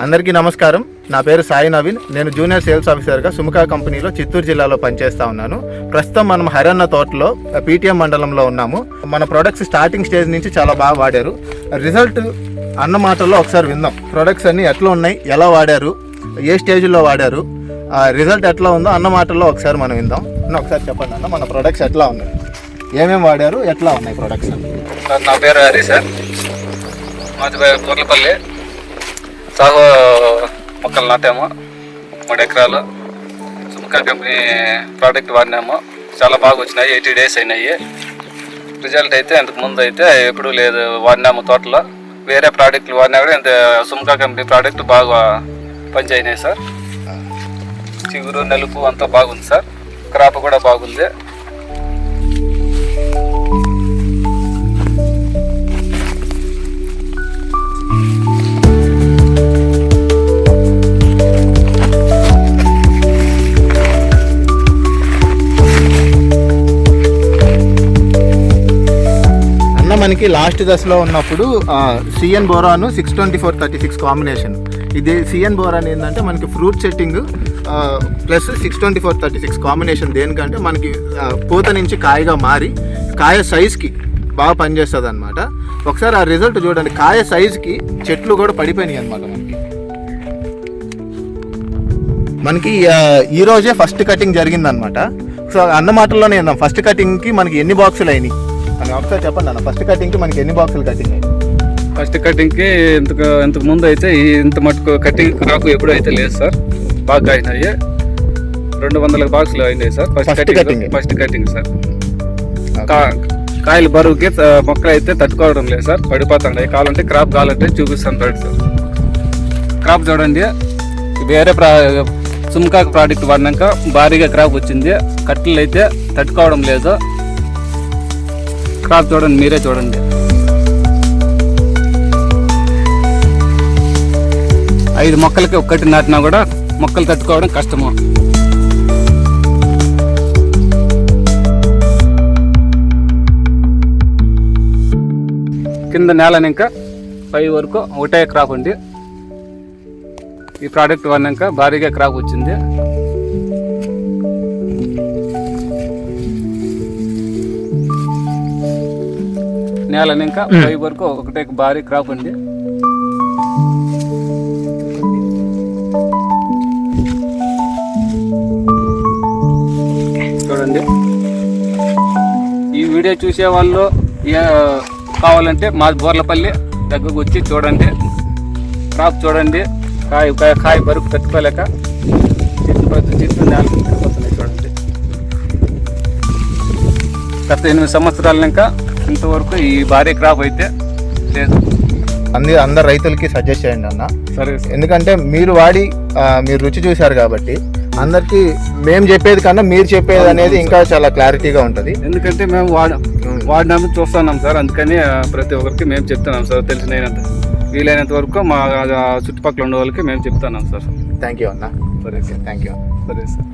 అందరికీ నమస్కారం. నా పేరు సాయి నవీన్. నేను జూనియర్ సేల్స్ ఆఫీసర్గా సుముఖ కంపెనీలో చిత్తూరు జిల్లాలో పనిచేస్తూ ఉన్నాను. ప్రస్తుతం మనం హరన్న తోటలో పీటీఎం మండలంలో ఉన్నాము. మన ప్రొడక్ట్స్ స్టార్టింగ్ స్టేజ్ నుంచి చాలా బాగా వాడారు. రిజల్ట్ అన్న మాటల్లో ఒకసారి విందాం. ప్రొడక్ట్స్ అన్నీ ఎట్లా ఉన్నాయి, ఎలా వాడారు, ఏ స్టేజ్లో వాడారు, రిజల్ట్ ఎట్లా ఉందో అన్న మాటల్లో ఒకసారి మనం విందాం. ఒకసారి చెప్పండి అన్న, మన ప్రొడక్ట్స్ ఎట్లా ఉన్నాయి, ఏమేమి వాడారు, ఎట్లా ఉన్నాయి ప్రొడక్ట్స్? నా పేరు హరి సార్, మాది పూర్లపల్లి. సాగు మొక్కలు నాటాము 3 ఎకరాలు. సుముఖ కంపెనీ ప్రోడక్ట్ వాడినాము, చాలా బాగా వచ్చినాయి. 80 days అయినాయి. రిజల్ట్ అయితే అంతకు ముందు అయితే ఎప్పుడూ లేదు. వాడినాము తోటలో, వేరే ప్రోడక్ట్లు వాడినా కూడా ఇంత సుముఖ కంపెనీ ప్రోడక్ట్ బాగా పనిచేయినాయి సార్. చిగురు నలుపు అంతా బాగుంది సార్. క్రాప్ కూడా బాగుంది. మనకి లాస్ట్ దశలో ఉన్నప్పుడు సిఎన్ బోరాన్ 624-36 కాంబినేషన్. ఇది సిఎన్ బోరాన్ ఏంటంటే మనకి ఫ్రూట్ సెట్టింగ్ ప్లస్ 624-36 కాంబినేషన్. దేనికంటే మనకి పూత నుంచి కాయగా మారి కాయ సైజ్కి బాగా పనిచేస్తుంది అనమాట. ఒకసారి ఆ రిజల్ట్ చూడండి. కాయ సైజ్కి చెట్లు కూడా పడిపోయినాయి అనమాట. మనకి ఈరోజే ఫస్ట్ కటింగ్ జరిగిందనమాట. సో అన్న మాటల్లోనే ఏందాం, ఫస్ట్ కటింగ్కి మనకి ఎన్ని బాక్సులు అయినాయి అని ఒకసారి చెప్పండి అన్న. ఫస్ట్ కటింగ్కి మనకి ఎన్ని బాక్సులు కటింగ్ అయ్యాయి? ఫస్ట్ కటింగ్కి ఇంతకు ముందు అయితే ఇంత మటుకు కటింగ్ క్రాప్ ఎప్పుడు అయితే లేదు సార్. బాగా అయినాయి. 200 బాక్సులు అయినాయి సార్ ఫస్ట్ కటింగ్ సార్. కాయలు బరువుకి మొక్కలు అయితే తట్టుకోవడం లేదు సార్, పడిపోతున్నాయి. కావాలంటే క్రాప్ కావాలంటే చూపిస్తాను రండి సార్. క్రాప్ చూడండి, వేరే సుముఖ ప్రోడక్ట్ వాడినాక భారీగా క్రాప్ వచ్చింది. కట్టెలు అయితే తట్టుకోవడం లేదు. క్రాప్ చూడండి, మీరే చూడండి. 5 మొక్కలకి ఒక్కటి నాటినా కూడా మొక్కలు తట్టుకోవడం కష్టము. కింద నేలని ఇంకా పై వరకు ఒకటే క్రాప్ ఉంది. ఈ ప్రోడక్ట్ వాడినాక భారీగా క్రాప్ వచ్చింది. నేలని ఇంకా పై వరకు ఒకటే భారీ క్రాప్ ఉంది. చూడండి, ఈ వీడియో చూసే వాళ్ళు కావాలంటే మా బోర్లపల్లి దగ్గరకు వచ్చి చూడండి. క్రాప్ చూడండి, కాయ బరుకు తట్టుకోలేక చెట్టు నేలకు పడిపోతున్నాయి. చూడండి, గత 8 సంవత్సరాల ఇంకా ఇంతవరకు ఈ భారీ క్రాప్ అయితే లేదు. అందరు రైతులకి సజెస్ట్ చేయండి అన్న. సరే, ఎందుకంటే మీరు వాడి మీరు రుచి చూశారు కాబట్టి అందరికి మేము చెప్పేది కన్నా మీరు చెప్పేది అనేది ఇంకా చాలా క్లారిటీగా ఉంటుంది. ఎందుకంటే మేము వాడినాము చూస్తున్నాం సార్. అందుకని ప్రతి ఒక్కరికి మేము చెప్తున్నాం సార్. తెలిసినంత వీలైనంత వరకు మా చుట్టుపక్కల ఉండే వాళ్ళకి మేము చెప్తున్నాం సార్. థ్యాంక్ యూ అన్న. సరే సార్, థ్యాంక్ యూ. సరే సార్.